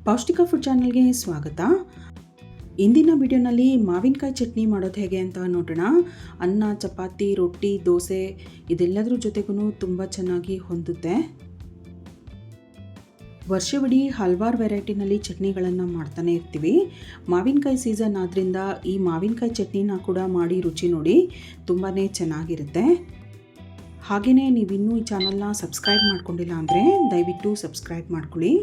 ಪೌಷ್ಟಿಕ ಫುಡ್ ಚಾನಲ್ಗೆ ಸ್ವಾಗತ. ಇಂದಿನ ವಿಡಿಯೋನಲ್ಲಿ ಮಾವಿನಕಾಯಿ ಚಟ್ನಿ ಮಾಡೋದು ಹೇಗೆ ಅಂತ ನೋಡೋಣ. ಅನ್ನ, ಚಪಾತಿ, ರೊಟ್ಟಿ, ದೋಸೆ ಇದೆಲ್ಲದರ ಜೊತೆಗೂ ತುಂಬ ಚೆನ್ನಾಗಿ ಹೊಂದುತ್ತೆ. ವರ್ಷವಿಡೀ ಹಲವಾರು ವೆರೈಟಿನಲ್ಲಿ ಚಟ್ನಿಗಳನ್ನು ಮಾಡ್ತಾನೆ ಇರ್ತೀವಿ. ಮಾವಿನಕಾಯಿ ಸೀಸನ್ ಆದ್ದರಿಂದ ಈ ಮಾವಿನಕಾಯಿ ಚಟ್ನಿನ ಕೂಡ ಮಾಡಿ ರುಚಿ ನೋಡಿ, ತುಂಬಾ ಚೆನ್ನಾಗಿರುತ್ತೆ. ಹಾಗೆಯೇ ನೀವಿನ್ನೂ ಈ ಚಾನಲ್ನ ಸಬ್ಸ್ಕ್ರೈಬ್ ಮಾಡ್ಕೊಂಡಿಲ್ಲ ಅಂದರೆ ದಯವಿಟ್ಟು ಸಬ್ಸ್ಕ್ರೈಬ್ ಮಾಡ್ಕೊಳ್ಳಿ.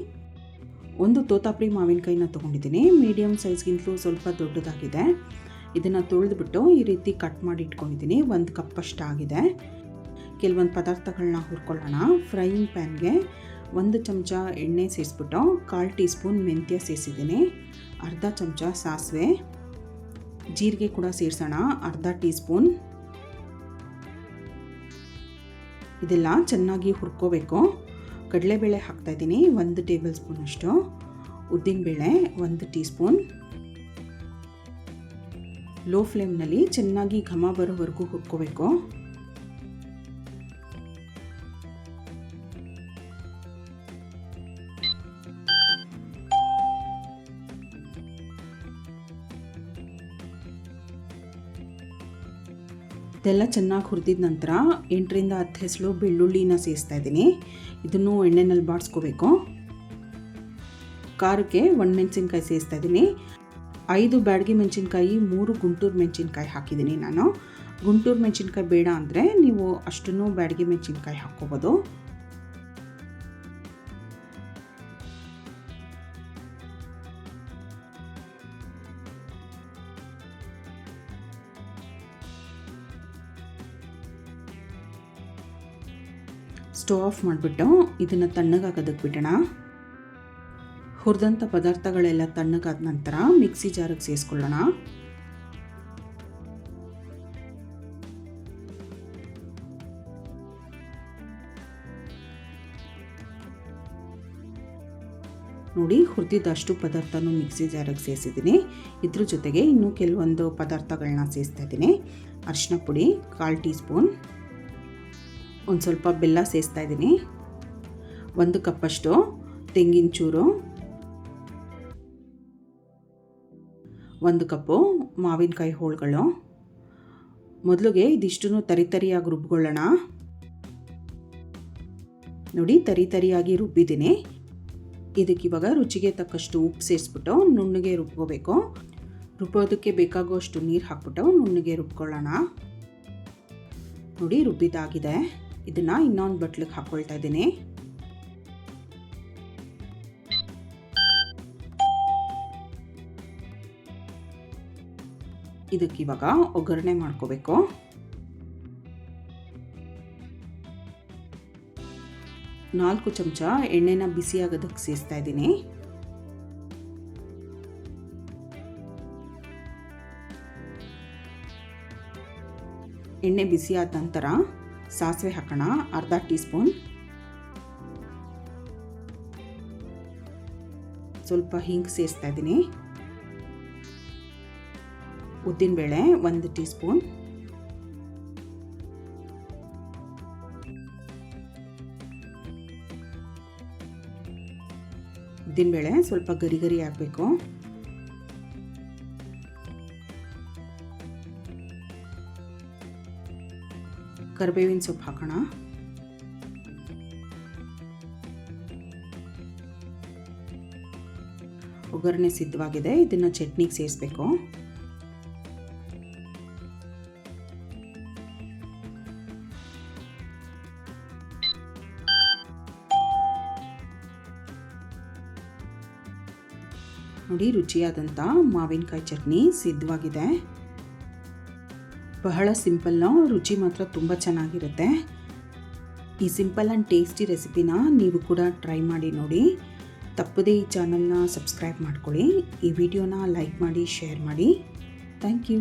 ಒಂದು ತೋತಾಪುರಿ ಮಾವಿನಕಾಯಿನ ತೊಗೊಂಡಿದ್ದೀನಿ. ಮೀಡಿಯಮ್ ಸೈಜ್ಗಿಂತಲೂ ಸ್ವಲ್ಪ ದೊಡ್ಡದಾಗಿದೆ. ಇದನ್ನು ತೊಳೆದ್ಬಿಟ್ಟು ಈ ರೀತಿ ಕಟ್ ಮಾಡಿ ಇಟ್ಕೊಂಡಿದ್ದೀನಿ. 1 ಕಪ್ ಅಷ್ಟಾಗಿದೆ. ಕೆಲವೊಂದು ಪದಾರ್ಥಗಳನ್ನ ಹುರ್ಕೊಳ್ಳೋಣ. ಫ್ರೈಯಿಂಗ್ ಪ್ಯಾನ್ಗೆ 1 ಚಮಚ ಎಣ್ಣೆ ಸೇರಿಸ್ಬಿಟ್ಟು 1/4 ಟೀ ಸ್ಪೂನ್ ಮೆಂತ್ಯ ಸೇರಿಸಿದ್ದೀನಿ. ಅರ್ಧ ಚಮಚ ಸಾಸಿವೆ, ಜೀರಿಗೆ ಕೂಡ ಸೇರಿಸೋಣ, ಅರ್ಧ ಟೀ ಸ್ಪೂನ್. ಇದೆಲ್ಲ ಚೆನ್ನಾಗಿ ಹುರ್ಕೋಬೇಕು. ಕಡಲೆಬೇಳೆ ಹಾಕ್ತಾಯಿದ್ದೀನಿ 1 ಟೇಬಲ್ ಸ್ಪೂನ್ ಅಷ್ಟು. ಉದ್ದಿನಬೇಳೆ 1 ಟೀ ಸ್ಪೂನ್. ಲೋ ಫ್ಲೇಮ್ನಲ್ಲಿ ಚೆನ್ನಾಗಿ ಘಮ ಬರೋವರೆಗೂ ಹುರ್ಕೋಬೇಕು. ಇದೆಲ್ಲ ಚೆನ್ನಾಗಿ ಹುರಿದಿದ ನಂತರ 8ರಿಂದ 10 ಹೆಸಳು ಬೆಳ್ಳುಳ್ಳಿನ ಸೇರಿಸ್ತಾ ಇದ್ದೀನಿ. ಇದನ್ನು ಎಣ್ಣೆನಲ್ಲಿ ಬಾಡಿಸ್ಕೋಬೇಕು. ಖಾರಕ್ಕೆ 1 ಮೆಣಸಿನ್ಕಾಯಿ ಸೇರಿಸ್ತಾ ಇದ್ದೀನಿ. 5 ಬ್ಯಾಡಗಿ ಮೆಣಸಿನ್ಕಾಯಿ, 3 ಗುಂಟೂರು ಮೆಣಸಿನ್ಕಾಯಿ ಹಾಕಿದ್ದೀನಿ ನಾನು. ಗುಂಟೂರು ಮೆಣಸಿನ್ಕಾಯಿ ಬೇಡ ಅಂದರೆ ನೀವು ಅಷ್ಟನ್ನು ಬ್ಯಾಡಗಿ ಮೆಣಸಿನ್ಕಾಯಿ ಹಾಕ್ಕೋಬೋದು. ಸ್ಟವ್ ಆಫ್ ಮಾಡಿಬಿಟ್ಟು ಇದನ್ನು ತಣ್ಣಗಾಗೋದಕ್ಕೆ ಬಿಡೋಣ. ಹುರಿದಂಥ ಪದಾರ್ಥಗಳೆಲ್ಲ ತಣ್ಣಗಾದ ನಂತರ ಮಿಕ್ಸಿ ಜಾರಿಗೆ ಸೇರಿಸ್ಕೊಳ್ಳೋಣ. ನೋಡಿ, ಹುರಿದಿದ್ದಷ್ಟು ಪದಾರ್ಥನೂ ಮಿಕ್ಸಿ ಜಾರಿಗೆ ಸೇರಿಸಿದ್ದೀನಿ. ಇದ್ರ ಜೊತೆಗೆ ಇನ್ನೂ ಕೆಲವೊಂದು ಪದಾರ್ಥಗಳನ್ನ ಸೇರಿಸ್ತಾ ಇದ್ದೀನಿ. ಅರಿಶಿನ ಪುಡಿ 1/4 ಟೀ ಸ್ಪೂನ್, ಒಂದು ಸ್ವಲ್ಪ ಬೆಲ್ಲ ಸೇರಿಸ್ತಾ ಇದ್ದೀನಿ, 1 ಕಪ್ಪಷ್ಟು ತೆಂಗಿನ ಚೂರು, 1 ಕಪ್ಪು ಮಾವಿನಕಾಯಿ ಹೋಳುಗಳು. ಮೊದಲಿಗೆ ಇದಿಷ್ಟನ್ನು ತರಿಯಾಗಿ ರುಬ್ಕೊಳ್ಳೋಣ. ನೋಡಿ, ತರಿಯಾಗಿ ರುಬ್ಬಿದ್ದೀನಿ. ಇದಕ್ಕಿವಾಗ ರುಚಿಗೆ ತಕ್ಕಷ್ಟು ಉಪ್ಪು ಸೇರಿಸ್ಬಿಟ್ಟು ನುಣ್ಣಗೆ ರುಬ್ಕೋಬೇಕು. ರುಬ್ಬೋದಕ್ಕೆ ಬೇಕಾಗುವಷ್ಟು ನೀರು ಹಾಕ್ಬಿಟ್ಟು ನುಣ್ಣಗೆ ರುಬ್ಕೊಳ್ಳೋಣ. ನೋಡಿ, ರುಬ್ಬಿದಾಗಿದೆ. ಇದನ್ನು ಇನ್ನೊಂದು ಬಟ್ಲಿಗೆ ಹಾಕ್ಕೊಳ್ತಾ ಇದ್ದೀನಿ. ಇದಕ್ಕಿವಾಗ ಒಗ್ಗರಣೆ ಮಾಡ್ಕೋಬೇಕು. ನಾಲ್ಕು ಚಮಚ ಎಣ್ಣೆನ ಬಿಸಿಯಾಗೋದಕ್ಕೆ ಸೇರಿಸ್ತಾ ಇದ್ದೀನಿ. ಎಣ್ಣೆ ಬಿಸಿಯಾದ ನಂತರ ಸಾಸಿವೆ ಹಾಕೋಣ, ಅರ್ಧ ಟೀ ಸ್ಪೂನ್. ಸ್ವಲ್ಪ ಹಿಂಗ್ ಸೇರಿಸ್ತಾ ಇದ್ದೀನಿ. ಉದ್ದಿನಬೇಳೆ 1 ಟೀ ಸ್ಪೂನ್. ಉದ್ದಿನಬೇಳೆ ಸ್ವಲ್ಪ ಗರಿ ಗರಿ ಆಗಬೇಕು. ಕರಿಬೇವಿನ ಸೊಪ್ಪು ಹಾಕೋಣ. ಒಗ್ಗರಣೆ ಸಿದ್ಧವಾಗಿದೆ. ಇದನ್ನು ಚಟ್ನಿಗೆ ಸೇರಿಸಬೇಕು. ನೋಡಿ, ರುಚಿಯಾದಂಥ ಮಾವಿನಕಾಯಿ ಚಟ್ನಿ ಸಿದ್ಧವಾಗಿದೆ. ಬಹಳ ಸಿಂಪಲ್ನ, ರುಚಿ ಮಾತ್ರ ತುಂಬ ಚೆನ್ನಾಗಿರುತ್ತೆ. ಈ ಸಿಂಪಲ್ ಆ್ಯಂಡ್ ಟೇಸ್ಟಿ ರೆಸಿಪಿನ ನೀವು ಕೂಡ ಟ್ರೈ ಮಾಡಿ ನೋಡಿ. ತಪ್ಪದೇ ಈ ಚಾನಲ್ನ ಸಬ್ಸ್ಕ್ರೈಬ್ ಮಾಡ್ಕೊಳ್ಳಿ. ಈ ವಿಡಿಯೋನ ಲೈಕ್ ಮಾಡಿ, ಶೇರ್ ಮಾಡಿ. Thank you.